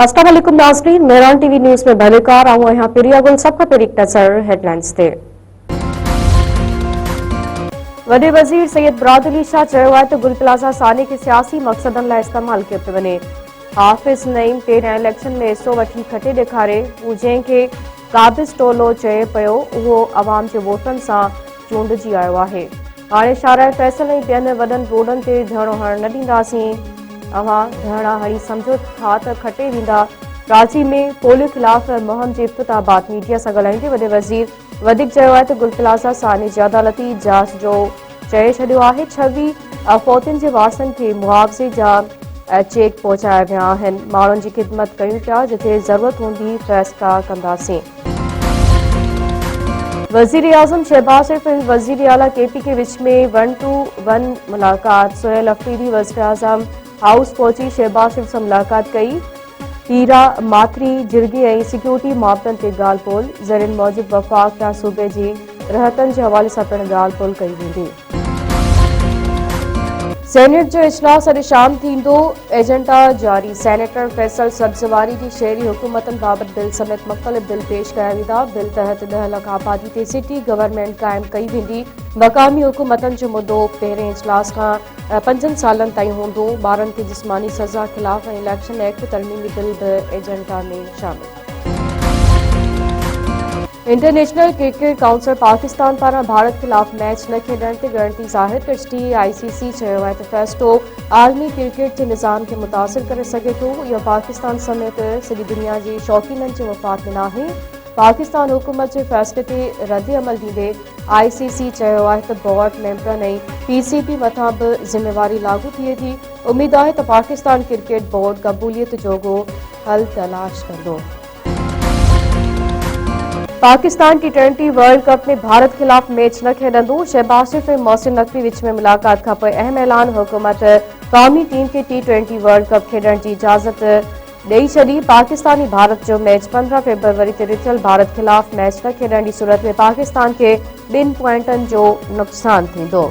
अस्सलाम वालेकुम नाज़रीन, मेहरान टीवी न्यूज़ में भलेकार आऊं यहाँ पिरिया गुल सबका पहिरीं नज़र हेडलाइंस ते। वॾे वज़ीर सैयद बरादरी शाह चयो आहे त गुल प्लाज़ा साने खे सियासी मक़सदनि लाइ इस्तेमाल कयो पियो वञे। हाफ़िज़ नईम 13 इलेक्शन में हिसो वठी खटे ॾेखारे, हू जंहिंखे क़ाबिज़ टोलो चए पियो उहो अवाम जे वोटनि सां चूंडिजी आयो आहे। हाणे शाहराह फैसल ऐं ॿियनि वॾनि रोडनि ते धरणो हणण न ॾींदासीं। अवां धरणा हणी सम्झो था त खटे वेंदा। कराची में पोलियो ख़िलाफ़ मुहिम जे इफ़्तिताह बाद मीडिया सां ॻाल्हाईंदे वॾे वज़ीर वधीक चयो आहे त गुल प्लाज़ा साने जी अदालती जांच जो चए छॾियो आहे। 26 फौतियुनि जे वारसनि खे मुआवज़े जा चेक पहुचाया विया आहिनि। माण्हुनि जी ख़िदमत कयूं पिया, जिथे ज़रूरत हूंदी फ़ैसिला कंदासीं। वज़ीर आज़म शहबाज शरीफ ऐं वज़ीर आला KP के विच में 1-to-1 मुलाक़ात। सुहेल अफरीदी वज़ीर आज़म हाउस पहुची शहबाज शरीफ सां मुलाक़ात कई। हीरा माथरी जिरगी ऐं सिक्योरिटी मामलनि ते ॻाल्हि ॿोल। ज़रीन मूजिब वफ़ाक़ या सूबे जी रहतनि जे हवाले सां पिणु ॻाल्हि ॿोल कई वेंदी। सेनेट जो इजलास अॼु शाम थींदो, एजेंडा जारी। सेनेटर फैसल सब्ज़वारी जी शहरी हुकूमतनि बाबति बिल समेत मुख़्तलिफ़ बिल पेश कया वेंदा। बिल तहत 10 लख आबादी ते सिटी गवर्नमेंट क़ाइमु कई वेंदी। मक़ामी हुकूमतनि जो मुद्दो पहिरें इजलास खां 5 सालनि ताईं हूंदो। ॿारनि खे जिस्मानी सज़ा ख़िलाफ़ ऐं इलेक्शन एक्ट तरमीमी बिल बि एजेंडा में शामिल। इंटरनेशनल क्रिकेट काउंसिल पाकिस्तान पारां भारत ख़िलाफ़ मैच न खेॾण ते ॻणिती ज़ाहिर कई। ICC चयो आहे त फ़ैसिलो आलमी क्रिकेट जे निज़ाम खे मुतासिर करे सघे थो। इहो पाकिस्तान समेत सॼी दुनिया जे शौक़ीननि जे मफ़ाद में नाहे। पाकिस्तान हुकूमत जे फ़ैसिले ते रद्द अमल ॾींदे ICC चयो आहे त बोर्ड मेंबरनि ऐं PCB मथां बि ज़िम्मेवारी लागू थिए थी। उमेद आहे त पाकिस्तान क्रिकेट बोर्ड क़बूलियत जोॻो हल तलाश कंदो। पाकिस्तान T20 वर्ल्ड कप में भारत खिलाफ मैच न खेॾंदो। शहबाज शरीफ ऐं मोहसिन नक़वी विच में मुलाक़ात खां पोइ अहम ऐलान। हुकूमत क़ौमी टीम खे T20 वर्ल्ड कप खेॾण जी इजाज़त ॾेई छॾी। पाकिस्तानी भारत जो मैच 15 फरवरी ते रिथियल। भारत खिलाफ मैच न खेॾण जी सूरत में पाकिस्तान खे 2 पॉइंटनि जो नुक़सान थींदो।